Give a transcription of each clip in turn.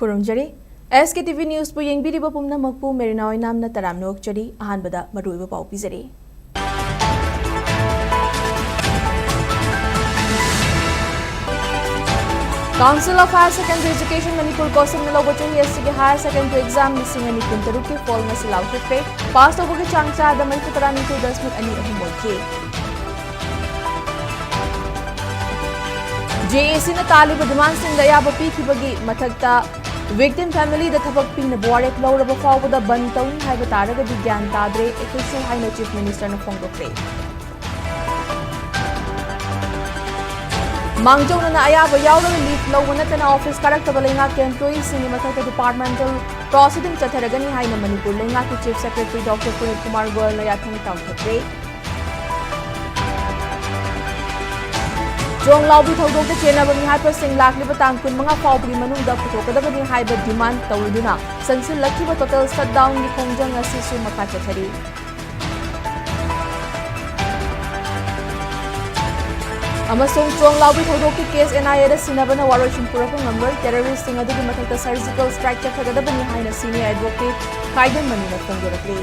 खुरुमजरी SKTV news पु येंगबिरिबा पुमनमकपु मेरिनाओय नामना तराम नोकचरी अहानबदा मरुइबा पाउ पिजरी Council of Higher Secondary Education Manipur Kosam Naloba Chahi Asigi Higher Secondary Exam Lisingani Kuntaruki Fall Ngasi Lautukre Past Obugi Changcha da Manipurani to Dasmuk Ani Ahimoki JAC na Taliba demands in the Yabapi Kibagi Matakta Victim family the Tapak Pin the Boarek Laura Bafau with the Banton Hagatara the Gyan Tadre Official High Chief Minister of Fongo Play Mangjo na ayaba yawra leaf law na office character lenga ke employees cinema ka departmental proceeding chatharagani hai na Manipur lenga ke chief secretary Dr. Punit Kumar Goyal na yathang tawthakre Jong law bi thodok de chena bani hai par sing lakh li batang kun mga fawbri manung da photokadabani hai ba demand tawduna sansil lakhi ba total shutdown ni khongjang asi su maka chathari Amasung Chong Lawi Thodoki case NIA da sinabana waroshin puraka number terrorist sing adu mathakta surgical strike chathagada haina senior advocate Kaidan Manina Fongorakli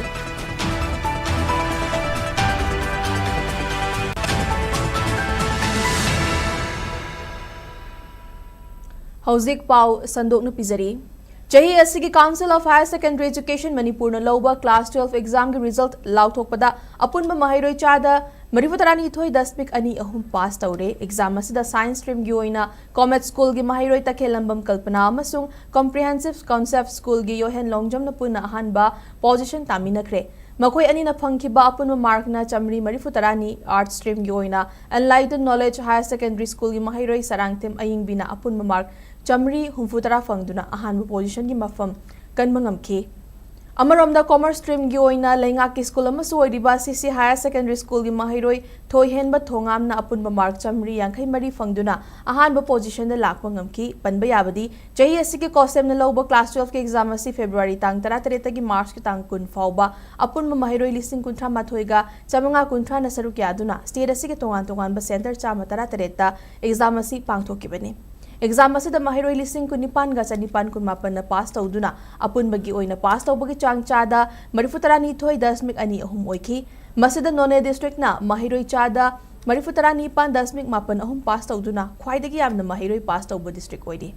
Hauzik Pau Sandok nu Pizari Chahi Asigi Council of Higher Secondary Education Manipur na Loba Class 12 exam ki result lauthokpada apunba mahiroi chada Marifutarani thoi dasmik ani ahum pass taure exam asida science stream gi oina Comet School gi mahiroi takhelambam kalpana amasung comprehensive concept school gi yohen longjam na puna ahanba position taminakre Makoi ani na phangkiba apunba mark na chamri Marifutarani art stream gi oina Enlightened Knowledge Higher Secondary School gi mahiroi sarangtem aying bina apunba mark chamri humfutara phangduna ahanba position gi mafam kanmangamki Amaromda Commerce Stream gi oina lenga ki school amasu oidiba CC Higher Secondary School gi mahiroi thoihenba thongam na apunba mark chamri yankhai mari phangduna ahanba position da lakpa ngamki panba yabadi chahi asigi kosem na loba class 12 ki exam asi February tang 13 gi March ki tang kun fauba apunba mahiroi listing kunthra mathoi ga chamanga kunthra na saruk yaduna state asigi tongan ba center chama 13 ta exam asi pangthokibani Exam asida mahiroi lising kun nipan ga chanipan kun mapan na pass tawduna apun bagi oina pass tawbagi changchada Marifutarani thoi dasmik ani ahum oikhi masida none district na mahiroi chada Marifutarani pan dasmik mapan ahum pass tawduna khwaidagi yamna mahiroi pass tawba district oidi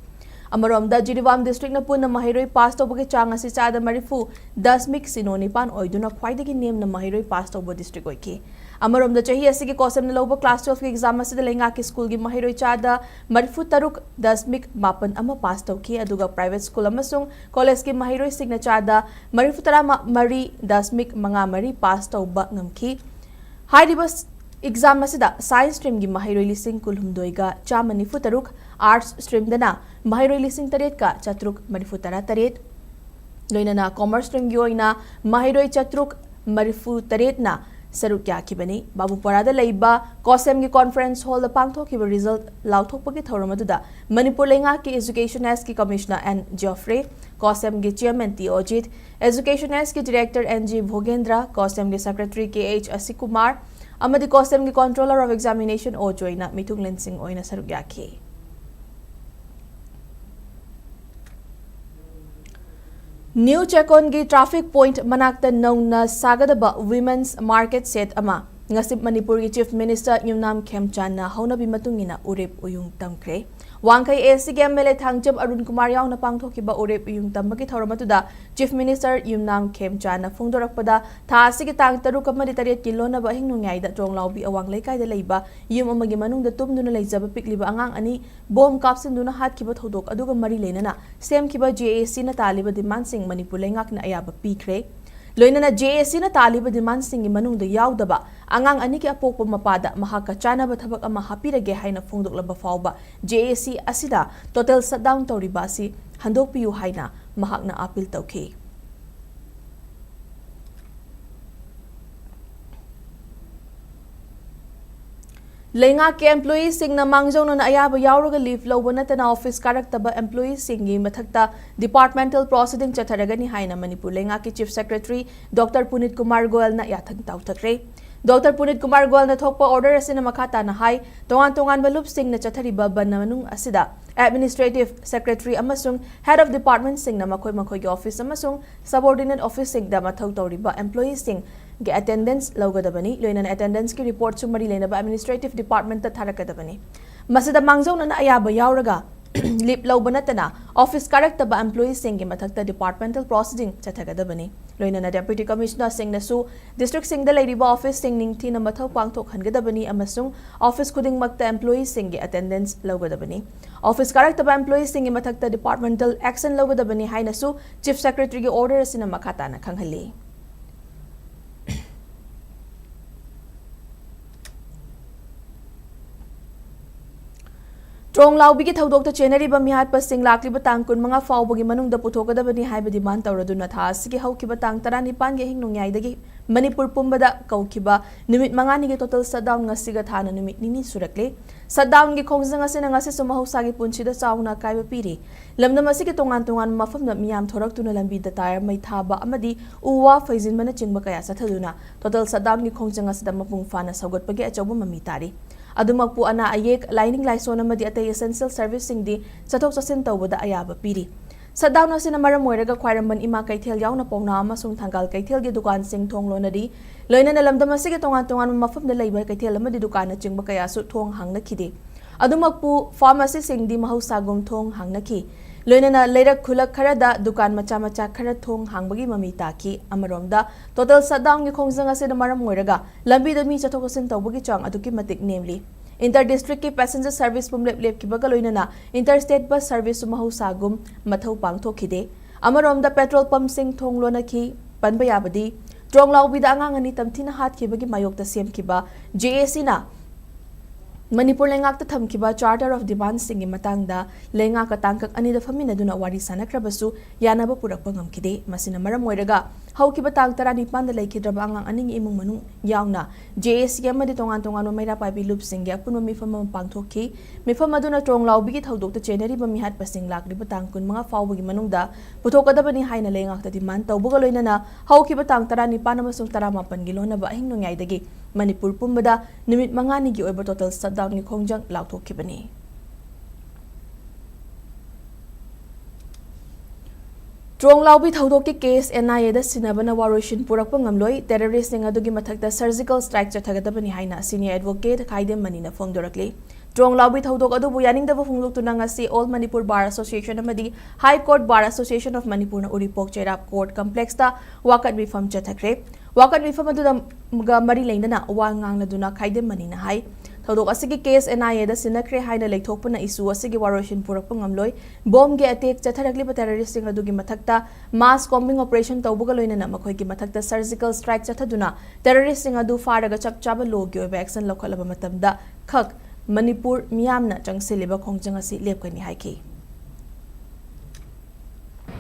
Amaromda Jiriwam district na pun na mahiroi pass tawbagi chang asi chada Marifu dasmik sinoni pan oiduna khwaidagi nem na mahiroi pass tawba district oikhi Amaromda chahi asigi kosem na loba class 12 ki exam asida lenga ki school gi mahiroi chada Marifu taruk dasmik mapan ama pass tawki aduga private school amasung college ki mahiroi signa chada Marifu tara mari dasmik manga mari pass tawba ngamki haidibas exam asida science stream gi mahiroi lising kulhumdoi ga cha Marifu taruk arts stream dana mahiroi lising taret ka chatruk Marifu tara taret loinana commerce stream gi oina mahiroi chatruk Marifu taret na Saruk Yakibani, Babu Parada Laiba, Kosem ki conference hall the Pangthoki result Lauthopaki Thoramaduda, Manipur Lenga ki Education as ki Commissioner N. Geoffrey, Kosem ki Chairman T. Ojit, Education as ki Director N. G. Bhogendra, Kosem ki Secretary K. H. Asikumar, Amadi Kosem ki Controller of Examination O. Joina, Mitung Lensing Oina Saruk Yaki. New Chekon gi traffic point manakta nongna sagadaba women's market set ama ngasip Manipur gi Chief Minister Yumnam Khemchan na haunabi matungina urep uyung tamkre wangkai SC MLA thangjam Arun Kumar yaw na pangthokiba urep uyung tambagi thoramatuda Chief Minister Yumnam Khemchan na phongdorakpada tha asigi tang 3 kilo na ba hingnungai da jonglawbi awang leikai da leiba yum amagi manung da tumduna leijaba pikliba angang ani bom kapsinduna hatkiba thodok aduga mari leinana semkiba JAC na taliba demand sing Manipur lengak na ayaba pikre Loinana JAC na taliba demand singi manung da yawdaba angang ani ki apokpa mapada mahaka chana ba thabak ama hapirage haina phongdok laba fawba JAC asida total shutdown toriba si handok piu haina mahakna appeal tawkhi Lenga ke employees sing na mangjong na ayaba yawraga leave loba na tana office karaktaba employees singi mathakta departmental proceeding chatharagani haina Manipur lenga ki Chief Secretary Dr. Punit Kumar Goyal na yathang tawthakre Dr. Punit Kumar Goyal na thokpa order asina makata na hai tongan balup sing na chathariba ban manung asida Administrative Secretary amasung Head of Department sing na makhoi gi office amasung subordinate office sing da mathau tawriba employees sing ge attendance laugadabani loinana attendance ki report su mari lena ba Administrative Department ta tharakadabani masida mangjauna na ayaba yauraga lip laubanatana office karakta employees sing mathakta departmental proceeding chathagadabani loinana Deputy Commissioner sing na su district sing da lady office sing ning thina mathau pangthok hangadabani amasung office kuding makta employees sing attendance laugadabani office karakta employees sing mathakta departmental action laugadabani haina su Chief Secretary gi order sina makata na khanghali Trong laubi ki thaudok ta chenari ba mihat pa sing lakli ba tang kun mga fawbagi manung da puthokadabani haiba demand tawraduna tha asigi hauki ba tang 19 ge hingnongyai dagi Manipur pumbada kaukiba numit mangani ge total shutdown ngasiga thana numit nini surakle shutdown ge khongjang asina ngasi sumahausa gi punchida chauna kaiba piri lamdam asigi tongan mafam na miyam thorak tuna lambi da tayar mai thaba amadi uwa faizin mana chingba kaya sathaduna total shutdown gi khongjang asida mapung fana saugot pagi achauba mami tari Adumakpu ana ayek lining laison amadi atay essential service sing di chathok chasin tawbada ayaba piri shutdown asina maram moiraga khwairamban ima kaithel yauna pawna amasung thangal kaithel gi dukan sing thonglo nadi loina na lamdam asigi tongan mafam da leiba kaithel amadi dukan na chingba kaya su thong hangna khide adumakpu pharmacy sing di mahusagum thong hangna khi loina na leirak khulak khara da dukan macha khara thong hangbagi mami taki amaromda total shutdown gi khongjang asina maram moiraga lambi da mi chathok chasin tawbagi chang aduki matik namely Inter district ki passenger service pumlep ki baga loina na interstate bus service mahusagum mathau pangthokide amaromda petrol pump sing thonglo na ki panba yabadi tronglaw bida angang ani tamthina hat ki bagi mayok ta sem ki ba JAC na Manipur lengak ta thamkiba Charter of Demands singi matangda lenga ka tangkak ani da famina duna wari sanakrabasu yanaba purakpa ngamkide masina maram moiraga haukiba tang tarani panda laikhidraba angang aning imung manung yauna JAC amadi tongan maira paibi loop singi apunwa mifam pangthokhi mifam aduna tronglaw bigi thaudok ta chenari ba mihat pasing lakri ba tangkun mga fawbagi manungda puthokadabani haina lengak ta demand tawbuga loinana haukiba tang tarani panamasung 18 gilona ba hingnongyai dagi Manipur pumbada numit mangani gi oiba total shutdown ni khongjang lauthokibani Trong laubi thaudok ki case NIA da sinabana waroshin purakpa ngamloi terrorist ninga dugi mathakta surgical strike chathagadabani haina senior advocate Khaidem Manina phongdorakli Trong laubi thaudok adu bu yaning da phonglok tunanga si All Manipur Bar Association amadi High Court Bar Association of Manipur na Uripok Cherap Court Complex ta wakat bifam chathakre wakat bifam adu ga mari leindana wangang na duna Khaidem Manina hai Thaudok asigi case NIA da sinakre haina leithokpuna isu asigi waroshin purakpa ngamloi bomb ge attack chatharakli ba terrorist sing adugi mathakta mass combing operation tawbuga loinana makhoi gi mathakta surgical strike chathaduna terrorist sing adu faraga chapchaba logi oba action lokhalaba matamda khak Manipur miyamna changsiliba khongjang asi lepkani haiki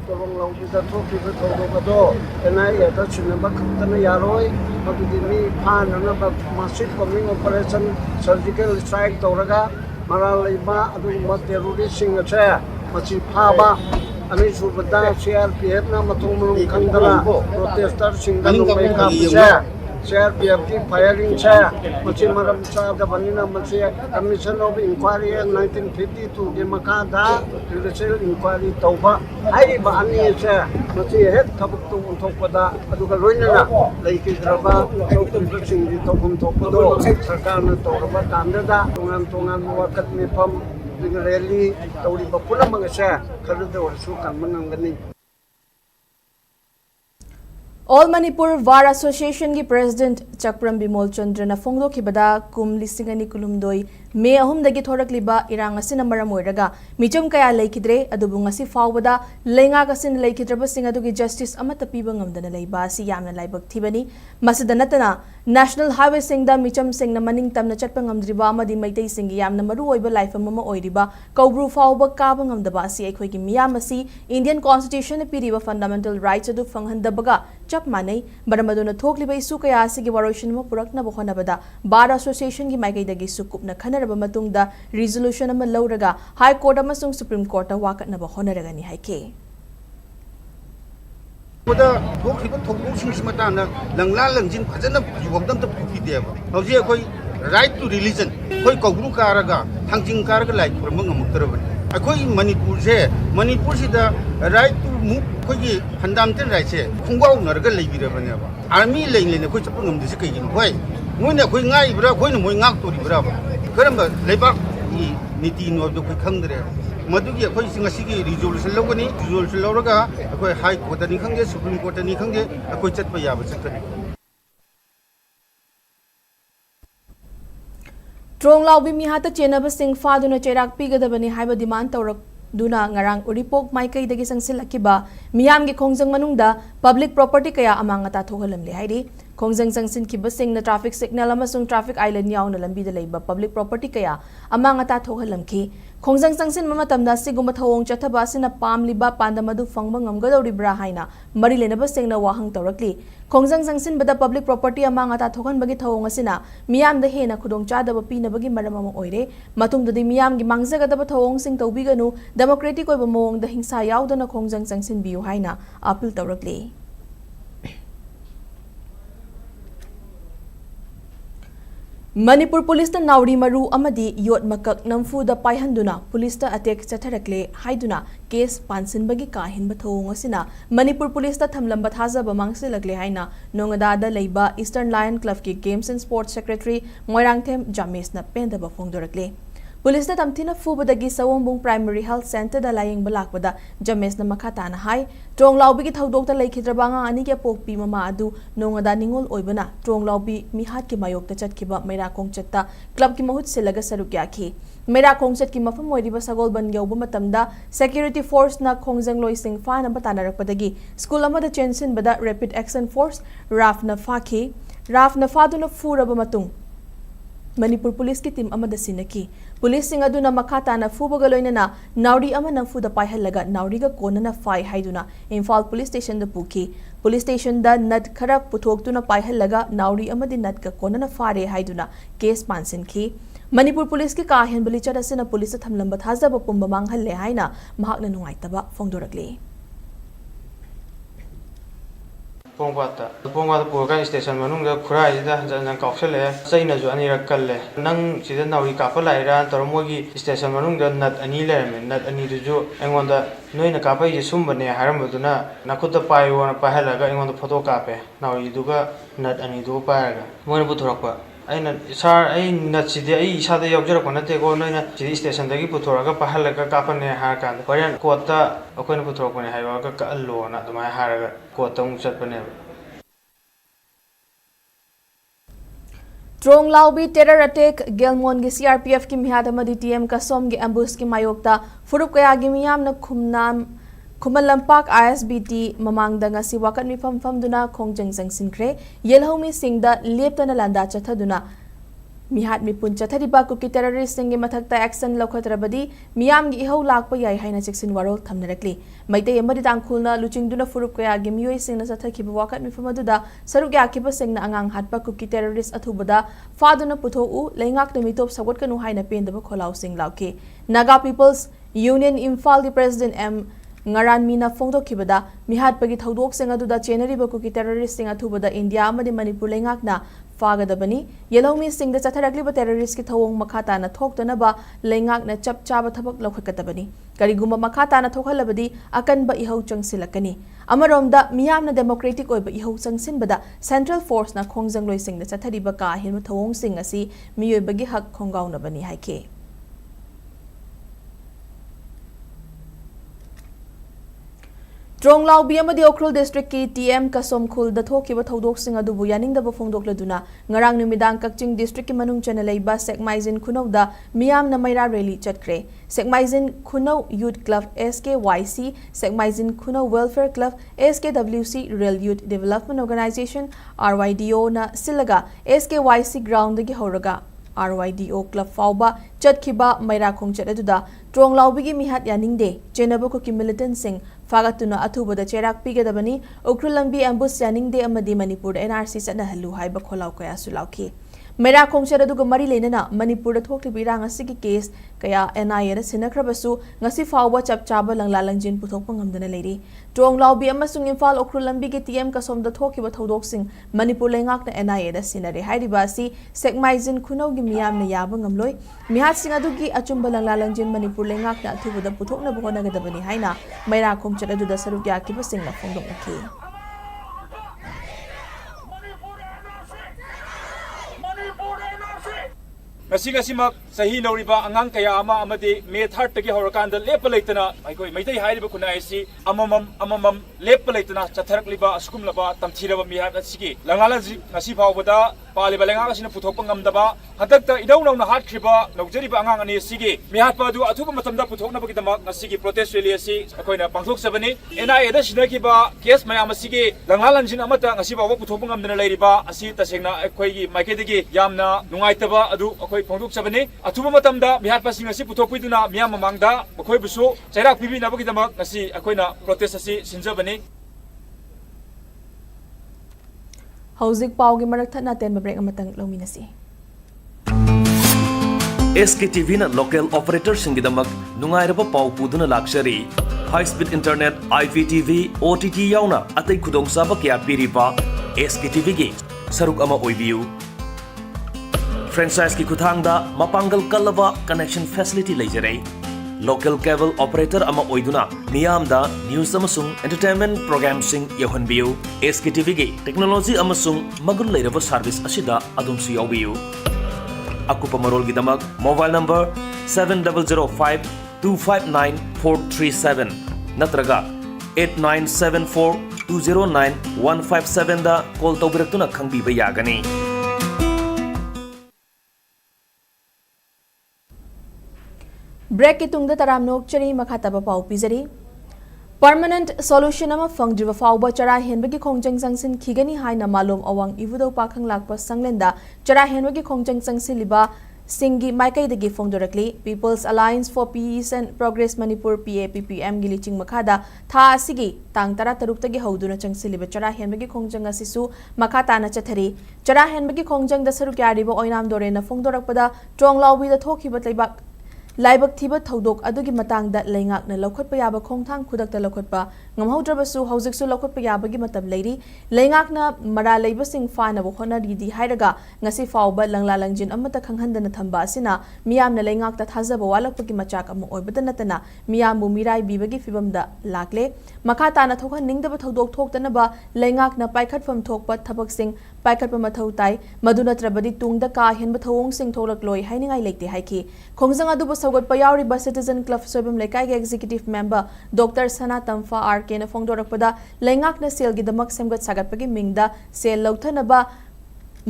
Torong lau kita tu kita torong kado, kenai ya tu cuma bakal tanah yaroi, bagi dini pan, na bak massive bombing operation surgical strike toraga, malah lima adu mat teroris singa saya, masih phaba, ani subada CRPF na matung mulung kandara, protester singa lumai kapsa. CRPF की firing छे मची मरम चा दबनीना मची commission of inquiry 1952 के मकादा judicial inquiry तौबा high बानी छे मची हेड थबक तु उनथोपदा अदुगा लोइनना लेकिद्रबा चौकसिंग दि तौफम थोपदो सरकार न तौरबा कांददा तोंगान वाकत मिफम रैली तौरी बपुलम ngase खरदो वर्षु कामनंगनी All Manipur Bar Association ki President Chakram Bimol Chandra na phonglo khibada kum lisingani kulumdoi me ahum dagi thorakliba irang asina maram oiraga michum kaya leikidre adubu ngasi fawbada lenga kasin leikidraba singa dugi justice amata piba ngamdana leiba si yamna laibak thibani masida natana National Highway singda michum singna maning tamna chatpa ngamdriba amadi maitai singi yamna maru oiba life mama oiriba kaubru fawba kaba ngamdaba si aikhoi ki miyam asi Indian Constitution piriba fundamental rights adu phanghandabaga chap manai baramaduna thokliba isu kaya asigi waroshin mo purakna bokhonabada Bar Association ki maikai dagi sukupna khanaraba matungda resolution ama lauraga High Court amasung Supreme Court wakatna bokhonaragani haike Kuda thokhiba thokbusing simatana langla langjin phajana yuwamdam ta phideba hauji khoi right to religion khoi kogru karaga thangjing karaga lai khurmang amuktarabani अखोई मणिपुर से right to move अखोई fundamental right से खुंगाव Narga लेबिरबनेबा army लेने अखोई चप ngam dise kayino होय मोइने अखोई ngai अखोई मोइ ngak तोरिब्रा करम लेबाक नीति नोब अखोई खंगदरे मधुगी अखोई सिंगसिगी रिजोल्यूशन लौगनी रिजोल्यूशन लौरगा अखोई हाई कोर्ट नि खंगे सुप्रीम कोर्ट नि खंगे अखोई चटप याब चटनी ट्रोंग लाउबी मिहाता चेनब सिंह फादुना चेराक पीगदबनी हाइबा डिमांड तौरक दुना ngarang uripok maikai dagi sangsilakiba miyam gi khongjang manungda public property kaya amangata thogalamle hairi khongjang sangsin kiba singna traffic signal amasung traffic island yauna lambi da leiba public property kaya amangata thogalamki khongjang sangsin mamatamda siguma thawong chathaba sina pamliba pandamadu fangba ngamgadoribra haina mari lenaba singna wahang tawrakli khongjang sangsin bada public property amangata thogan bagi thawong asina miyam da hena khudong chadaba pina bagi maramama oire matungda di miyam gi mangzagadaba thawong sing tawbiganu democratic oiba mawong da hingsa yaudana khongjang sangsin biu haina appeal tawrakli Manipur police ta nauri maru amadi yot makak namfu da paihanduna police ta attack chatharakle haiduna case pansin bagi ka hin bathong asina Manipur police ta thamlamba thaza ba mangsilagle haina nongada da leiba Eastern Lion Club ki Games and Sports Secretary Moirangthem James na penda ba phongdorakle Police na tamthina fubadagi Sawongbong Primary Health Center da laying balakbada James na makata na hai Trong Laubi ki thaudok ta laikhidraba nga ani ke pokpi mama adu nongada ningol oibana Trong Laubi mihat ki mayok ta chatkiba Meira Kongchat club ki mahut silaga sarukya ki Meira Kongchat ki mafam oiriba sagol ban yauba matamda security force na Khongjang loi sing fa na batanarakpadagi school amada chensin bada rapid action force RAF na fadu na furaba matung Manipur police ki team amada sinaki police singa duna makata na fubaga loinana nauri ama namfu da paihalaga nauri ga kona na fai haiduna Imphal police station da puki police station da nat khara puthok tuna paihalaga nauri ama di nat ga kona na fare haiduna case pansin ki Manipur police ki ka hen bali chara sina police thamlamba thaza ba pumba manghalle haina mahak na nungaitaba phongdorakli Pongpata purkan station manungda khurai da jan kausale saina ju ani rakkalle nang sida nauri kapa laira toromogi station manungda nat ani lerme nat ani ju engonda noina kapa ji sumbane harambaduna nakutta payo na pahalaga engonda photo kape nauri duga nat ani du paraga moina puthorakpa aina sar ai nat sidi ai isada yawjarakpa nate ko noina sidi station dagi puthoraga pahalaga kapane harkan korean kota akoina puthorakpane haiwa ka allo na dumai haraga kota chatpane Trong Laubi terror attack Gelmon gi CRPF ki mihada madi TM Kasom gi ambush ki mayokta furup kaya gi miyam na Khumalampak ISBT mamangda nga si wakat mi fam duna khongjang jangsinkre yelhomi singda leptana landa chathaduna mihat mi pun chathariba kuki terrorist singi mathakta action lokhatrabadi miyam gi ihau lakpa yai haina cheksin warol thamnarakli maite amadi tangkhulna luchingduna furup kaya gi miyoi singna chathakhiba wakat mi famaduda saruk yakiba singna angang hatpa kuki terrorist athubada faduna puthou leingak na mitop sagot kanu haina pendaba kholau sing lauke Naga People's Union Imphal di President M ngaran mina phongdo kibada mihat pagi thaudok sing aduda chenari ba kuki terrorist sing athubada India amadi Manipur leingak na fagadabani yelhomi sing da chatharakli ba terrorist ki thawong makhata na thoktana ba leingak na chap chaba thabak lokhakatabani kariguma makhata na thokhalabadi akan ba ihau changsilakani amaromda miyam na democratic oi ba ihau changsinbada central force na khongjang loi sing da chathari ba ka hin thawong sing asi miyoi bagi hak khongauna bani haike Trong Laubi amadi Okhrul district ki TM Kasom khul da thokiba thodok sing adu bu yaning da phongdok laduna ngarang numidang Kakching district ki manung channel ba Sekmaizin Khunau da miyam na maira rally chatkre Sekmaizin Khunau Youth Club SKYC Sekmaizin Khunau Welfare Club SKWC Real Youth Development Organization RYDO na silaga SKYC ground gi horaga RYDO Club Fauba Chatkhiba Maira Khongchat aduda Trong Laubi gi mihat yaningde Chenaba ko ki militant sing fagatuna athubada cherak pigadabani Okhrul lambi ambush yaningde amadi Manipur NRC chana halu haiba kholau kaya sulauki मेरा खोंगचर अदुगा मरी लेनना Manipur थोक्लिबा इरांग असिगी case कया NIA दा सिनखरबसु ngasi फावबा चपचाबा लंगला लंजिन पुथोकपा ngamdana लेरी ट्रोंग लाउबी अमसुंग इम्फाल उख्रुल लंबी के TM कसोमदा थोकिबा थौदोकसिंग Manipur लेंगाकना NIA दा सिनरे हाइरिबासी सेकमाइजिन खुनौगी मियामना याबा ngamloi मिहातसिंग अदुगी अचुंबा लंगला लंजिन मणिपुर लेंगाकना अथुबदा पुथोकना होनागदबनी हाइना मेरा खोंगचर अदुदा सरुक याकिबसिंगना फोंदोकनखि ngasimak sahi noriba angang kaya amadi me third tagi horakanda lepa leitana aikoi maitai hairiba kunai si amamam lepa leitana chatharak liba askum laba tamthiraba mihat asigi langala ngasi phawbada paliba lenga asina puthokpa ngamdaba hadakta idau nauna hatkriba naujariba angang ani sigi mihat padu athuba matamda puthokna bagidama ngasigi protest rally asi akoina pangthok sabani NIA da sinakiba case mayam asigi langala lanjin amata ngasi phawba puthokpa ngamdana leiriba asi tasengna akoigi maikedagi yamna nungaitaba adu Ponduk Sabani, Atuba Matamda, Mihat si Putopiduna, Miamamangda, Bakoi Busu, Chairak Bibi Nabakidama, Nasi, Akoina, Protestasi, Sinjabani. Houzik Pau Gimarak na ten break amatang Lominasi. SKTV na local operator singidamak nungairaba pau puduna luxury high speed internet IPTV OTT yauna atay khudong saba kya piriba SKTV gi saruk ama oibiu franchise ki kuthangda mapangal kalaba connection facility leijare local cable operator ama oiduna niyamda news amasung entertainment program sing yohanbiu SKTV gi technology amasung magul leiraba service asida adumsu yaubiu akupa marol gidamak mobile number 7005259437 natraga 8974209157 da call tawbiratuna khangbiba yagani break की तुंगदा तराम नोकचरी मखातबा पाउ पिजरी permanent solution अमा फंगद्रिबा फाउबा चरा हेनबगी खोंजंग जंगसिन खिगनी हाइना मालूम अवांग इवुदो पाखंग लाकपा संगलेंदा चरा हेनबगी खोंजंग जंगसिलिबा सिंगी माइकैदगी फोंदोरकली people's alliance for peace and progress Manipur PAPPM गी लिचिंग मखादा था असिगी तांग तरा तरुक्तगी हौदुना चंगसिलिबा चरा हेनबगी खोंजंग असिसु मखा ताना चथरी चरा हेनबगी खोंजंग द सरुक यारिबा ओइनाम दोरेना फोंदोरकपदा ट्रोंग लाउबीदा थोखिबा लैबाक लाइबक थीबा थौदोक अदुगी मतांगदा लैंगाकना लौखटपा याबा खोंथांग खुदक्ता लौखटपा ngamhaudrabasu hausiksu lokotpa yabagi matam leiri leingakna mara leibasing fanaba honaridi hairaga ngasi fauba langla langjin amata khanghandana thamba asina miyamna leingakta thajaba walakpagi machak amu oibada natana miyambu mirai bibagi fibamda lakle makha tana thokhan ningdaba thodok thoktanaba leingakna paikhatfam thokpa thabaksing paikhatpa mathau tai madunatrabadi tungda ka henba thawong sing tholakloi hainingai leite haiki khongjang aduba sawgatpa yauriba citizen club soibam lekai ge executive member Dr. Sana Tamfa केना फोंदोरकपदा लेंगाकना सेलगी दमक सेमगत सागतपगी मिंगदा सेल लौथनबा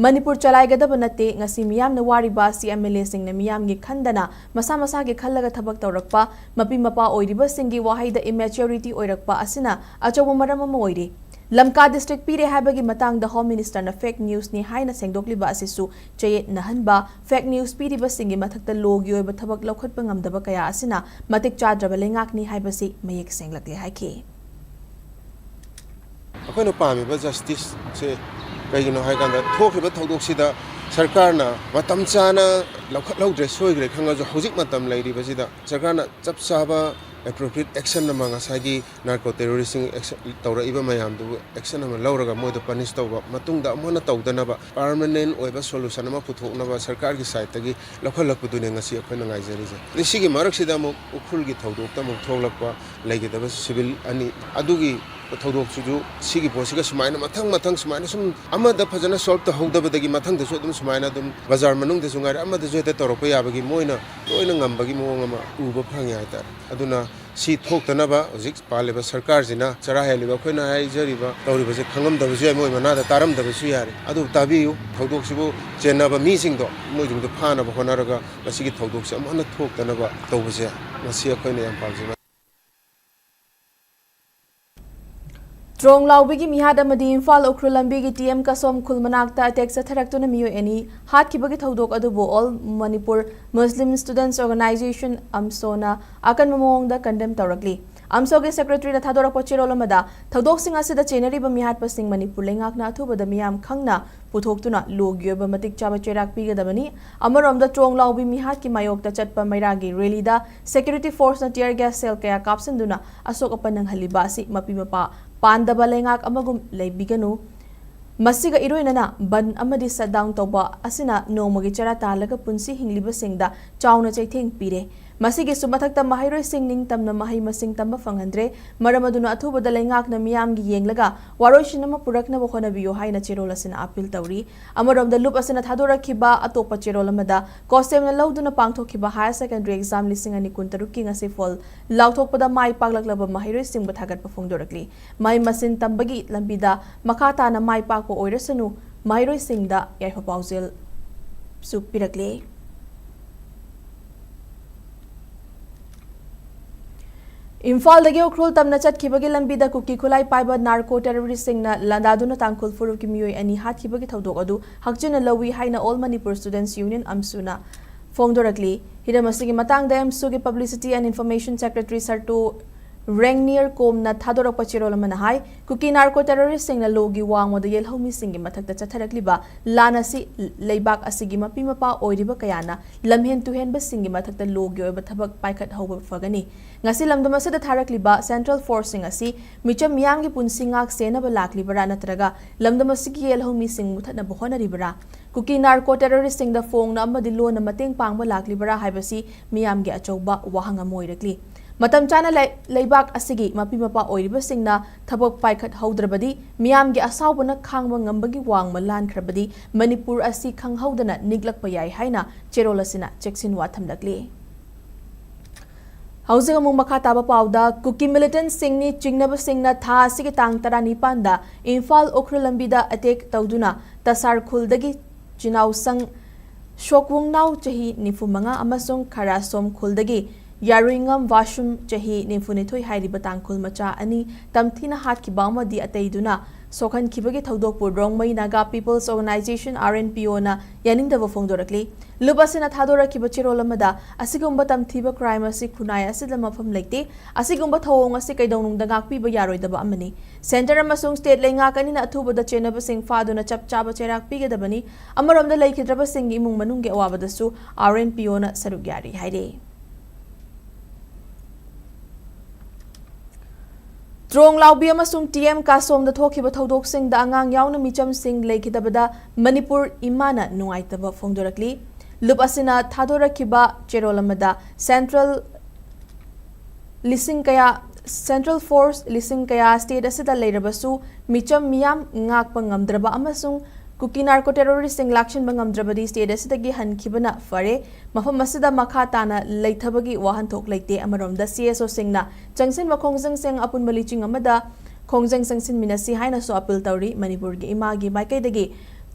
मणिपुर चलाइगदब नते ngasi miyamna wariba CMLA singna miyamgi khandana masa masa gi khallaga thabak tawrakpa mapi mapa oiriba singi wahaida immaturity oirakpa asina achobo maram ma oiri lamka district pire habagi matang da home minister na fake news ni haina sengdokliba asisu chayet nahanba fake news piriba singi mathakta logi oiba thabak lokhatpa ngamdaba kaya asina matik chadraba lengakni haibasi mayek senglakle haiki अखोना पामिबा justice से कईनो हाइकांदा थोखिबा थौदोकसिदा सरकारना मतम चाना लौखलौद्रे सोइग्रे खंगाजो हौजिक मतम लैरिबसिदा सरकारना चपचाबा appropriate action nama ngasagi narco terrorism action tawraiba mayam du action nama lauraga moida punish tawba matungda amona tawdana ba permanent oiba solution ama puthokna ba sarkar gi side tagi lokhalakpu ne ngasi akhona ngaijari je risigi marak sida mo ukhul gi thodok ta mo tholakpa laigidaba civil ani adugi thodok suju sigi posiga sumaina mathang sumaina sum amada phajana solve ta howdabadagi mathang da su dum sumaina dum bazar manung de sungar amada jo ta toropa yabagi moina loina ngambagi moanga uba phangi aita aduna si thoktanaba hojik paleba sarkar jina chara heliba khoina haijariba tawriba je khangam dabu jai moi mana da taram dabu su yare adu tabiu thodok sibu chenaba mi sing do moi jum do phana ba honaraga asigi thodok se amana thoktanaba tawbuje masi khoina yam palje Trong laubigi mihada madi Imphal ukrulambi TM kasom kulmanakta attack satharakuna miyo any hat kibagi thodok adubo all Manipur Muslim Students Organization amsona akan mamongda condemn tawrakli ꯑꯝꯁꯣꯒꯤ ꯁꯦꯀ꯭ꯔꯦꯇꯔꯤꯅ ꯊꯥꯗꯣꯔꯛꯄ ꯆꯦꯔꯣꯜ ꯑꯃꯗ ꯊꯧꯗꯣꯛꯁꯤꯡ ꯑꯁꯤꯗ ꯆꯦꯟꯅꯔꯤꯕ ꯃꯤꯍꯥꯠꯄꯁꯤꯡ ꯃꯅꯤꯄꯨꯔ ꯂꯩꯉꯥꯛꯅ ꯑꯊꯨꯕꯗ ꯃꯤꯌꯥꯝ ꯈꯪꯅ ꯄꯨꯊꯣꯛꯇꯨꯅ ꯂꯣꯒꯤ ꯑꯣꯏꯕ ꯃꯇꯤꯛ ꯆꯥꯕ ꯆꯩꯔꯥꯛ ꯄꯤꯒꯗꯕꯅꯤ ꯑꯃꯔꯣꯝꯗ ꯇ꯭ꯔꯣꯡ ꯂꯥꯎꯕꯤ ꯃꯤꯍꯥꯠꯀꯤ ꯃꯥꯌꯣꯛꯇ ꯆꯠꯄ ꯃꯩꯔꯥꯒꯤ ꯔꯦꯂꯤꯗ ꯁꯦꯀ꯭ꯌꯨꯔꯤꯇꯤ ꯐꯣꯔꯁꯅ ꯇꯤꯌꯔ ꯒ꯭यास ꯁꯦꯜ ꯀꯌꯥ ꯀꯥꯞꯁꯤꯟꯗꯨꯅ ꯑꯁꯣꯛ ꯑꯄꯟ ꯅꯪꯍꯜꯂꯤꯕ ꯑꯁꯤ ꯃꯄꯤ ꯃꯄꯥ ꯄꯥꯟꯗꯕ ꯂꯩꯉꯥꯛ ꯑꯃꯒꯨꯝ ꯂꯩꯕꯤꯒꯅꯨ ꯃꯁꯤꯒ ꯏꯔꯣꯏꯅꯅ ꯕꯟ ꯑꯃꯗꯤ ꯁꯠꯗꯥꯎꯟ ꯇꯧꯕ ꯑꯁꯤꯅ ꯅꯣꯡꯃꯒꯤ ꯆꯔꯥ ꯇꯥꯜꯂꯒ ꯄꯨꯟꯁꯤ ꯍꯤꯡꯂꯤꯕꯁꯤꯡꯗ ꯆꯥꯎꯅ ꯆꯩꯊꯦꯡ ꯄꯤꯔꯦ ꯃꯁꯤꯒꯤꯁꯨ ꯃꯊꯛꯇ ꯃꯍꯩꯔꯣꯏꯁꯤꯡ ꯅꯤꯡꯇꯝꯅ ꯃꯍꯩ ꯃꯁꯤꯡ ꯇꯝꯕ ꯐꯪꯍꯟꯗ꯭ꯔꯦ ꯃꯔꯝ ꯑꯗꯨꯅ ꯑꯊꯨꯕꯗ ꯂꯩꯉꯥꯛꯅ ꯃꯤꯌꯥꯝꯒꯤ ꯌꯦꯡꯂꯒ ꯋꯥꯔꯣꯏꯁꯤꯟ ꯑꯃ ꯄꯨꯔꯛꯅꯕ ꯍꯣꯠꯅꯕꯤꯌꯨ ꯍꯥꯏꯅ ꯆꯦꯔꯣꯜ ꯑꯁꯤꯅ ꯑꯄꯤꯜ ꯇꯧꯔꯤ ꯑꯃꯔꯣꯝꯗ ꯂꯨꯞ ꯑꯁꯤꯅ ꯊꯥꯗꯣꯔꯛꯈꯤꯕ ꯑꯇꯣꯞꯄ ꯆꯦꯔꯣꯜ ꯑꯃꯗ ꯀꯣꯁꯇꯦꯝꯅ ꯂꯧꯗꯨꯅ ꯄꯥꯡꯊꯣꯛꯈꯤꯕ ꯍꯥꯌꯔ ꯁꯦꯀꯦꯟꯗꯔꯤ ꯑꯦꯛꯖꯥꯝ 2026ꯀꯤ ꯉꯁꯤ ꯐꯣꯜ ꯂꯥꯎꯊꯣꯛꯄꯗ ꯃꯥꯏ ꯄꯥꯛꯂꯛꯂꯕ ꯃꯍꯩꯔꯣꯏꯁꯤꯡꯕꯨ ꯊꯥꯒꯠꯄ ꯐꯣꯡꯗꯣꯔꯛꯂꯤ ꯃꯍꯩ ꯃꯁꯤꯡ ꯇꯝꯕꯒꯤ ꯂꯝꯕꯤꯗ ꯃꯈꯥ ꯇꯥꯅ ꯃꯥꯏ ꯄꯥꯛꯄ ꯑꯣꯏꯔꯁꯅꯨ ꯃꯍꯩꯔꯣꯏꯁꯤꯡꯗ ꯌꯥꯏꯐ ꯄꯥꯎꯖꯦꯜ ꯁꯨ ꯄꯤꯔꯛꯂꯤ ꯏꯝꯐꯥꯜꯗꯒꯤ ꯎꯈ꯭ꯔꯨꯜ ꯇꯝꯅ ꯆꯠꯈꯤꯕꯒꯤ ꯂꯝꯕꯤꯗ ꯀꯨꯀꯤ ꯈꯨꯠꯂꯥꯏ ꯄꯥꯏꯕ ꯅꯥꯔꯀꯣ ꯇꯦꯔꯣꯔꯤꯁꯁꯤꯡꯅ ꯂꯥꯟꯗꯥꯗꯨꯅ ꯇꯥꯡꯈꯨꯜ ꯐꯨꯔꯨꯞꯀꯤ ꯃꯤꯑꯣꯏ 2 ꯍꯥꯠꯈꯤꯕꯒꯤ ꯊꯧꯗꯣꯛ ꯑꯗꯨ ꯍꯛꯆꯤꯟꯅ ꯂꯧꯏ ꯍꯥꯏꯅ ꯑꯣꯜ ꯃꯅꯤꯄꯨꯔ ꯁ꯭ꯇꯨꯗꯦꯟꯠꯁ ꯌꯨꯅꯤꯌꯟ ꯑꯝꯁꯨꯅ ꯐꯣꯡꯗꯣꯔꯛꯂꯤ ꯍꯤꯔꯝ ꯑꯁꯤꯒꯤ ꯃꯇꯥꯡꯗ ꯑꯝꯁꯨꯒꯤ ꯄꯕ꯭ꯂꯤꯁꯤꯇꯤ ꯑꯦꯟड ꯏꯟꯐꯣꯔꯃꯦꯁꯟ ꯁꯦꯀ꯭ꯔꯦꯇꯔꯤ ꯁꯔꯇꯨ ꯔꯦꯡꯅꯤꯌꯔ ꯀꯣꯝꯅ ꯊꯥꯗꯣꯔꯛꯄ ꯆꯦꯔꯣꯜ ꯑꯃꯅ ꯍꯥꯏ ꯀꯨꯀꯤ ꯅꯥꯔꯀꯣ ꯇꯦꯔꯣꯔꯤꯁꯁꯤꯡꯅ ꯂꯣꯒꯤ ꯋꯥꯡꯃꯗ ꯌꯦꯜꯍꯧꯃꯤꯁꯤꯡꯒꯤ ꯃꯊꯛꯇ ꯆꯠꯊꯔꯛꯂꯤꯕ ꯂꯥꯟ ꯑꯁꯤ ꯂꯩꯕꯥꯛ ꯑꯁꯤꯒꯤ ꯃꯄꯤ ꯃꯄꯥ ꯑꯣꯏꯔꯤꯕ ꯀꯌꯥꯅ ꯂꯝꯍꯦꯟ ꯇꯨꯍꯦꯟꯕꯁꯤꯡꯒꯤ ꯃꯊꯛꯇ ꯂꯣꯒꯤ ꯑꯣꯏꯕ ꯊꯕꯛ ꯄꯥꯏꯈꯠꯍꯧꯕ ꯐꯒꯅꯤ ꯉꯁꯤ ꯂꯝꯗꯝ ꯑꯁꯤꯗ ꯊꯥꯔꯛꯂꯤꯕ ꯁꯦꯟꯇ꯭ꯔꯦꯜ ꯐꯣꯔꯁꯁꯤꯡ ꯑꯁꯤ ꯃꯤꯆꯝ ꯃꯤꯌꯥꯝꯒꯤ ꯄꯨꯟꯁꯤ ꯉꯥꯛ ꯁꯦꯟꯅꯕ ꯂꯥꯛꯂꯤꯕꯔꯥ ꯅꯠꯇ꯭ꯔꯒ ꯂꯝꯗꯝ ꯑꯁꯤꯒꯤ ꯌꯦꯜꯍꯧꯃꯤꯁꯤꯡ ꯃꯨꯊꯠꯅꯕ ꯍꯣꯠꯅꯔꯤꯕꯔꯥ ꯀꯨꯀꯤ ꯅꯥꯔꯀꯣ ꯇꯦꯔꯣꯔꯤꯁꯁꯤꯡꯗ ꯐꯣꯡꯅ ꯑꯃꯗꯤ ꯂꯣꯟꯅ ꯃꯇꯦꯡ ꯄꯥꯡꯕ ꯂꯥꯛꯂꯤꯕꯔꯥ ꯍꯥꯏꯕꯁꯤ ꯃꯤꯌꯥꯝꯒꯤ ꯑꯆꯧꯕ ꯋꯥꯍꯪ ꯑꯃ ꯑꯣꯏꯔꯛꯂꯤ ꯃꯇꯝ ꯆꯥꯅ ꯂꯩꯕꯥꯛ ꯑꯁꯤꯒꯤ ꯃꯄꯤ ꯃꯄꯥ ꯑꯣꯏꯔꯤꯕꯁꯤꯡꯅ ꯊꯕꯛ ꯄꯥꯏꯈꯠꯍꯧꯗ꯭ꯔꯕꯗꯤ ꯃꯤꯌꯥꯝꯒꯤ ꯑꯁꯥꯎꯕꯅ ꯈꯥꯡꯕ ꯉꯝꯕꯒꯤ ꯋꯥꯡꯃ ꯂꯥꯟꯈ꯭ꯔꯕꯗꯤ ꯃꯅꯤꯄꯨꯔ ꯑꯁꯤ ꯈꯪꯍꯧꯗꯅ ꯅꯤꯛꯂꯛꯄ ꯌꯥꯏ ꯍꯥꯏꯅ ꯆꯦꯔꯣꯜ ꯑꯁꯤꯅ ꯆꯦꯛꯁꯤꯟꯋꯥ ꯊꯝꯂꯛꯂꯤ ꯍꯧꯖꯤꯛ ꯑꯃꯨꯛ ꯃꯈꯥ ꯇꯥꯕ ꯄꯥꯎꯗ ꯀꯨꯀꯤ ꯃꯤꯂꯤꯇꯦꯟꯠꯁꯤꯡꯅꯤ ꯆꯤꯡꯅꯕꯁꯤꯡꯅ ꯊꯥ ꯑꯁꯤꯒꯤ ꯇꯥꯡ 19ꯗ ꯏꯝꯐꯥꯜ ꯎꯈ꯭ꯔꯨꯜ ꯂꯝꯕꯤꯗ ꯑꯦꯇꯦꯛ ꯇꯧꯗꯨꯅ ꯇꯁꯥꯔ ꯈꯨꯜꯗꯒꯤ ꯆꯤꯅꯥꯎꯁꯪ ꯁꯣꯛꯋꯨꯡꯅꯥꯎ ꯆꯍꯤ 95 ꯑꯃꯁꯨꯡ ꯈꯔꯥꯁꯣꯝ ꯈꯨꯜꯗꯒꯤ ꯌꯥꯔꯨꯏꯉꯝ ꯋꯥꯁꯨꯝ ꯆꯍꯤ 92 ꯍꯥꯏꯔꯤꯕ ꯇꯥꯡꯈꯨꯜ ꯃꯆꯥ 2 ꯇꯝꯊꯤꯅ ꯍꯥꯠꯈꯤꯕ ꯑꯃꯗꯤ ꯑꯇꯩꯗꯨꯅ ꯁꯣꯛꯍꯟꯈꯤꯕꯒꯤ ꯊꯧꯗꯣꯛꯄꯨ ꯔꯣꯡꯃꯩ ꯅꯥꯒꯥ ꯄꯤꯄꯜꯁ ꯑꯣꯔꯒꯅꯥꯏꯖꯦꯁꯟ RNPOꯅ ꯌꯥꯅꯤꯡꯗꯕ ꯐꯣꯡꯗꯣꯔꯛꯂꯤ ꯂꯨꯞ ꯑꯁꯤꯅ ꯊꯥꯗꯣꯔꯛꯈꯤꯕ ꯆꯦꯔꯣꯜ ꯑꯃꯗ ꯑꯁꯤꯒꯨꯝꯕ ꯇꯝꯊꯤꯕ ꯀ꯭ꯔꯥꯏꯝ ꯑꯁꯤ ꯈꯨꯟꯅꯥꯏ ꯑꯁꯤꯗ ꯃꯐꯝ ꯂꯩꯇꯦ ꯑꯁꯤꯒꯨꯝꯕ ꯊꯧꯑꯣꯡ ꯑꯁꯤ ꯀꯩꯗꯧꯅꯨꯡꯗ ꯉꯥꯛꯄꯤꯕ ꯌꯥꯔꯣꯏꯗꯕ ꯑꯃꯅꯤ ꯁꯦꯟꯇꯔ ꯑꯃꯁꯨꯡ ꯁ꯭ꯇꯦꯠ ꯂꯩꯉꯥꯛ ꯑꯅꯤꯅ ꯑꯊꯨꯕꯗ ꯆꯦꯟꯅꯕꯁꯤꯡ ꯐꯥꯗꯨꯅ ꯆꯞ ꯆꯥꯕ ꯆꯩꯔꯥꯛ ꯄꯤꯒꯗꯕꯅꯤ ꯑꯃꯔꯣꯝꯗ ꯂꯩꯈꯤꯗ꯭ꯔꯕꯁꯤꯡꯒꯤ ꯏꯃꯨꯡ ꯃꯅꯨꯡꯒꯤ ꯑꯋꯥꯕꯗꯁꯨ RNPOꯅ ꯁꯔꯨꯛ ꯌꯥꯔꯤ ꯍꯥꯏꯔꯤ ꯇ꯭ꯔꯣꯡ ꯂꯥꯎꯕꯤ ꯑꯃꯁꯨꯡ TM ꯀꯥꯁꯣꯝꯗ ꯊꯣꯛꯈꯤꯕ ꯊꯧꯗꯣꯛꯁꯤꯡꯗ ꯑꯉꯥꯡ ꯌꯥꯎꯅ ꯃꯤꯆꯝꯁꯤꯡ ꯂꯩꯈꯤꯗꯕꯗ ꯃꯅꯤꯄꯨꯔ ꯏꯃꯥꯅ ꯅꯨꯡꯉꯥꯏꯇꯕ ꯐꯣꯡꯗꯣꯔꯛꯂꯤ ꯂꯨꯞ ꯑꯁꯤꯅ ꯊꯥꯗꯣꯔꯛꯈꯤꯕ ꯆꯦꯔꯣꯜ ꯑꯃꯗ ꯁꯦꯟꯇ꯭ꯔꯦꯜ ꯐꯣꯔꯁ ꯂꯤꯁꯤꯡ ꯀꯌꯥ ꯁ꯭ꯇꯦꯠ ꯑꯁꯤꯗ ꯂꯩꯔꯕꯁꯨ ꯃꯤꯆꯝ ꯃꯤꯌꯥꯝ ꯉꯥꯛꯄ ꯉꯝꯗ꯭ꯔꯕ ꯑꯃꯁꯨꯡ ꯀꯨꯀꯤ ꯅꯥꯔꯀꯣ ꯇꯦꯔꯣꯔꯤꯁꯁꯤꯡ ꯂꯥꯛꯁꯤꯟꯕ ꯉꯝꯗ꯭ꯔꯕꯗꯤ ꯁ꯭ꯇꯦꯠ ꯑꯁꯤꯗꯒꯤ ꯍꯟꯈꯤꯕꯅ ꯐꯔꯦ ꯃꯐꯝ ꯑꯁꯤꯗ ꯃꯈꯥ ꯇꯥꯅ ꯂꯩꯊꯕꯒꯤ ꯋꯥꯍꯟꯊꯣꯛ ꯂꯩꯇꯦ ꯑꯃꯔꯣꯝꯗ CSOꯁꯤꯡꯅ ꯆꯪꯁꯤꯟꯕ ꯈꯣꯡꯖꯪꯁꯤꯡ ꯑꯄꯨꯟꯕ ꯂꯤꯆꯤꯡ ꯑꯃꯗ ꯈꯣꯡꯖꯪ ꯆꯪꯁꯤꯟꯃꯤꯟꯅꯁꯤ ꯍꯥꯏꯅꯁꯨ ꯑꯄꯤꯜ ꯇꯧꯔꯤ ꯃꯅꯤꯄꯨꯔꯒꯤ ꯏꯃꯥꯒꯤ ꯃꯥꯏꯀꯩꯗꯒꯤ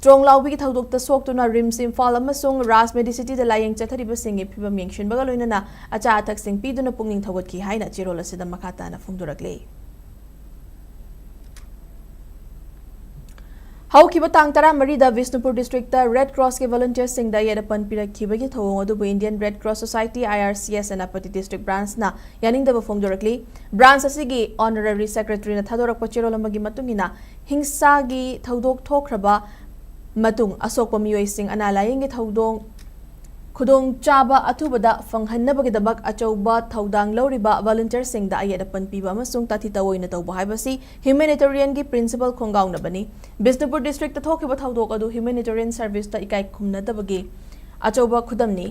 ꯇ꯭ꯔꯣꯡ ꯂꯥꯎꯕꯤꯒꯤ ꯊꯧꯗꯣꯛꯇ ꯁꯣꯛꯇꯨꯅ ꯔꯤꯝꯁ ꯏꯝꯐꯥꯜ ꯑꯃꯁꯨꯡ ꯔꯥꯖ ꯃꯦꯗꯤꯁꯤꯇꯤꯗ ꯂꯥꯌꯦꯡ ꯆꯠꯊꯔꯤꯕꯁꯤꯡꯒꯤ ꯐꯤꯚꯝ ꯌꯦꯡꯁꯤꯟꯕꯒ ꯂꯣꯏꯅꯅ ꯑꯆꯥ ꯑꯊꯛꯁꯤꯡ ꯄꯤꯗꯨꯅ ꯄꯨꯛꯅꯤꯡ ꯊꯧꯒꯠꯈꯤ ꯍꯥꯏꯅ ꯆꯦꯔꯣꯜ ꯑꯁꯤꯗ ꯃꯈꯥ ꯇꯥꯅ ꯐꯣꯡꯗꯣꯔꯛꯂꯤ ꯍꯧꯈꯤꯕ ꯇꯥꯡ 13ꯗ ꯕꯤꯁꯅꯨꯄꯨꯔ ꯗꯤꯁꯇ꯭ꯔꯤꯛꯇ ꯔꯦꯗ ꯀ꯭ꯔꯣꯁꯀꯤ ꯚꯣꯂꯨꯟꯇꯤꯌꯔꯁꯤꯡꯗ ꯌꯦꯠꯄꯟ ꯄꯤꯔꯛꯈꯤꯕꯒꯤ ꯊꯧꯑꯣꯡ ꯑꯗꯨꯕꯨ Indian red cross society IRCS Senapati district ꯕ꯭ꯔꯥꯟꯆꯅ ꯌꯥꯅꯤꯡꯗꯕ ꯐꯣꯡꯗꯣꯔꯛꯂꯤ ꯕ꯭ꯔꯥꯟꯆ ꯑꯁꯤꯒꯤ ꯑꯣꯅꯔꯔꯤ ꯁꯦꯀ꯭ꯔꯦꯇꯔꯤꯅ ꯊꯥꯗꯣꯔꯛꯄ ꯆꯦꯔꯣꯜ ꯑꯃꯒꯤ ꯃꯇꯨꯡꯏꯟꯅ ꯍꯤꯡꯁꯥꯒꯤ ꯊꯧꯗꯣꯛ ꯊꯣꯛꯈ꯭ꯔꯕ ꯃꯇꯨꯡ ꯑꯁꯣꯛꯄ ꯃꯤꯑꯣꯏꯁꯤꯡ ꯑꯅꯥ ꯂꯥꯌꯦꯡꯒꯤ ꯈꯨꯗꯣꯡꯆꯥꯕ ꯑꯊꯨꯕꯗ ꯐꯪꯍꯟꯅꯕꯒꯤꯗꯃꯛ ꯑꯆꯧꯕ ꯊꯧꯗꯥꯡ ꯂꯧꯔꯤꯕ ꯚꯣꯂꯨꯟꯇꯤꯌꯔꯁꯤꯡꯗ ꯑꯌꯦꯠ ꯑꯄꯟ ꯄꯤꯕ ꯑꯃꯁꯨꯡ ꯇꯥꯊꯤ ꯇꯑꯣꯏꯅ ꯇꯧꯕ ꯍꯥꯏꯕꯁꯤ ꯍ꯭ꯌꯨꯃꯦꯅꯤꯇꯔꯤꯌꯟꯒꯤ ꯄ꯭ꯔꯤꯟꯁꯤꯄꯜ ꯈꯣꯡꯒꯥꯎꯅꯕꯅꯤ ꯕꯤꯁꯅꯨꯄꯨꯔ ꯗꯤꯁꯇ꯭ꯔꯤꯛꯇ ꯊꯣꯛꯈꯤꯕ ꯊꯧꯗꯣꯛ ꯑꯗꯨ ꯍ꯭ꯌꯨꯃꯦꯅꯤꯇꯔꯤꯌꯟ ꯁꯔꯚꯤꯁꯇ ꯏꯀꯥꯏ ꯈꯨꯝꯅꯗꯕꯒꯤ ꯑꯆꯧꯕ ꯈꯨꯗꯝꯅꯤ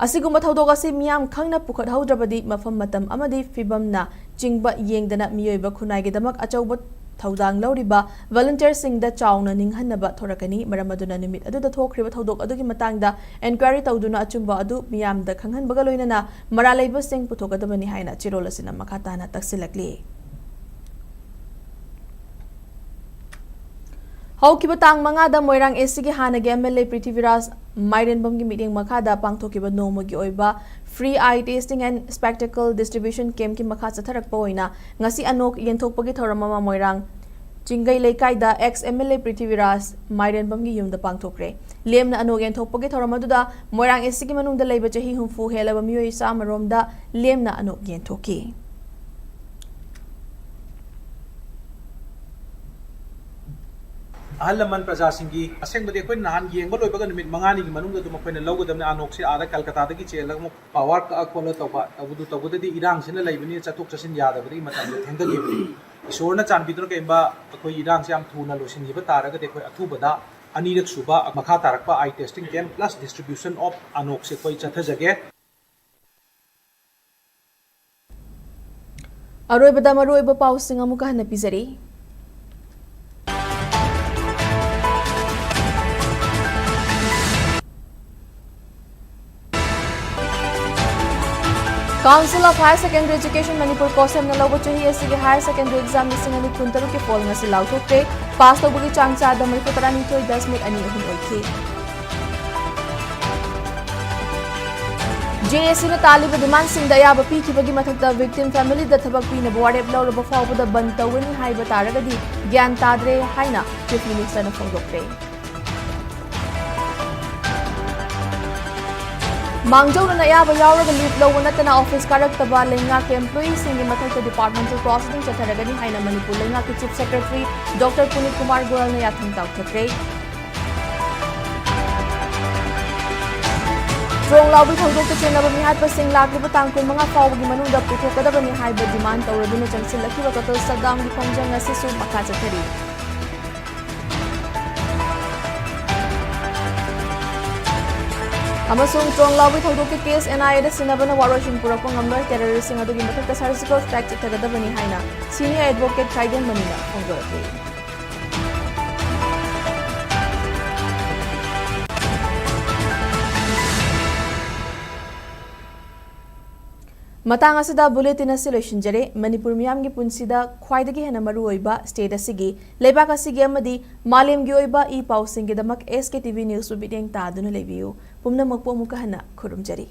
ꯑꯁꯤꯒꯨꯝꯕ ꯊꯧꯗꯣꯛ ꯑꯁꯤ ꯃꯤꯌꯥꯝ ꯈꯪꯅ ꯄꯨꯈꯠꯍꯧꯗ꯭ꯔꯕꯗꯤ ꯃꯐꯝ ꯃꯇꯝ ꯑꯃꯗꯤ ꯐꯤꯚꯝꯅ ꯆꯤꯡꯕ ꯌꯦꯡꯗꯅ ꯃꯤꯑꯣꯏꯕ ꯈꯨꯟꯅꯥꯏꯒꯤꯗꯃꯛ ꯑꯆꯧꯕ ꯊꯧꯗꯥꯡ ꯂꯧꯔꯤꯕ ꯚꯣꯂꯨꯟꯇꯤꯌꯔꯁꯤꯡꯗ ꯆꯥꯎꯅ ꯅꯤꯡꯍꯟꯅꯕ ꯊꯣꯔꯛꯀꯅꯤ ꯃꯔꯝ ꯑꯗꯨꯅ ꯅꯨꯃꯤꯠ ꯑꯗꯨꯗ ꯊꯣꯛꯈ꯭ꯔꯤꯕ ꯊꯧꯗꯣꯛ ꯑꯗꯨꯒꯤ ꯃꯇꯥꯡꯗ ꯑꯦꯟꯀ꯭ꯋꯥꯏꯔꯤ ꯇꯧꯗꯨꯅ ꯑꯆꯨꯝꯕ ꯑꯗꯨ ꯃꯤꯌꯥꯝꯗ ꯈꯪꯍꯟꯕꯒ ꯂꯣꯏꯅꯅ ꯃꯔꯥꯜ ꯂꯩꯕꯁꯤꯡ ꯄꯨꯊꯣꯛꯀꯗꯕꯅꯤ ꯍꯥꯏꯅ ꯆꯦꯔꯣꯜ ꯑꯁꯤꯅ ꯃꯈꯥ ꯇꯥꯅ ꯇꯛꯁꯤꯜꯂꯛꯂꯤ ꯍꯧꯈꯤꯕ ꯇꯥꯡ 5ꯗ ꯃꯣꯏꯔꯥꯡ ꯑꯦꯁꯤꯒꯤ ꯍꯥꯟꯅꯒꯤ MLA ꯄ꯭ꯔꯤꯊꯤꯕꯤꯔꯥꯖ ꯃꯥꯏꯔꯦꯟꯕꯝꯒꯤ ꯃꯤꯠꯌꯦꯡ ꯃꯈꯥꯗ ꯄꯥꯡꯊꯣꯛꯈꯤꯕ ꯅꯣꯡꯃꯒꯤ ꯑꯣꯏꯕ free eye testing and spectacle distribution ꯀꯦꯝꯞꯀꯤ ꯃꯈꯥ ꯆꯠꯊꯔꯛꯄ ꯑꯣꯏꯅ ꯉꯁꯤ ꯑꯅꯣꯛ ꯌꯦꯟꯊꯣꯛꯄꯒꯤ ꯊꯧꯔꯝ ꯑꯃ ꯃꯣꯏꯔꯥꯡ ꯆꯤꯡꯒꯩ ꯂꯩꯀꯥꯏꯗ MLA ꯄ꯭ꯔꯤꯊꯤꯕꯤꯔꯥꯖ ꯃꯥꯏꯔꯦꯟꯕꯝꯒꯤ ꯌꯨꯝꯗ ꯄꯥꯡꯊꯣꯛꯈ꯭ꯔꯦ ꯂꯦꯝꯅ ꯑꯅꯣꯛ ꯌꯦꯟꯊꯣꯛꯄꯒꯤ ꯊꯧꯔꯝ ꯑꯗꯨꯗ ꯃꯣꯏꯔꯥꯡ ꯑꯦꯁꯤꯒꯤ ꯃꯅꯨꯡꯗ ꯂꯩꯕ ꯆꯍꯤ 60 ꯍꯦꯜꯂꯕ ꯃꯤꯑꯣꯏ 100 ꯔꯣꯝꯗ ꯂꯦꯝꯅ ꯑꯅꯣꯛ ꯌꯦꯟꯊꯣꯛꯈꯤ ahal laman praja singi aseng bade koi nahan yeng bol oibaga nimit mangani gi manung du makoi na logo damne anok se ada Kolkata da gi chela mo power ka kola toba tabudu di irang sina laibani chatuk chasin yada bari matam thenga gi isorna chan bidro ke ba koi irang se am thuna losin gi ba taraga de koi athu bada anirak suba makha tarakpa eye testing camp plus distribution of anok se koi chatha jage अरोइबदा मरोइब पाउसिंग अमुका हन पिजरी Council of Higher Secondary Education Manipur Kosam na lobo chahi asigi Higher Secondary Exam lising ani kuntaru ke poll ngasi lauthokte pass tawbugi changcha da mai putarani thoi 10.2 oikhi JSC na talib demand sing da yaba pi ki bagi mathakta victim family da thabak pi na board blow lobo fawba da ban tawani haiba taragadi gyan tadre haina chief minister na phongdokte Mangjaw na nayaba yauraga leave lawa natana office karaktaba lenga ke employees singi mathakta departmental proceeding chatharagani haina Manipur lenga ke chief secretary Dr. Punit Kumar Goyal na yathang tawthakre Strong lobby thongdokta chenaba mihai pasing lakliba tangkul mga fawgi manungda puthokadabani haiba demand tawraduna changsillakiba total sadam gi khongjang asisu makha chathari Amasung strong lobby thongdokta case NIA da sinabana waroshin purakong ngamloi terrorist sing adugi mathakta surgical strike chathagabani haina senior advocate Kaiden Manina phongdokte Matang asida bulletin asilo jare Manipur miyam gi punsida khwaidagi hena maru oiba state asigi lebak asigi amadi malem gi oiba e pausing gi damak SKTV news bideng ta dunu lebiu pumna makpo muka hana khurum jari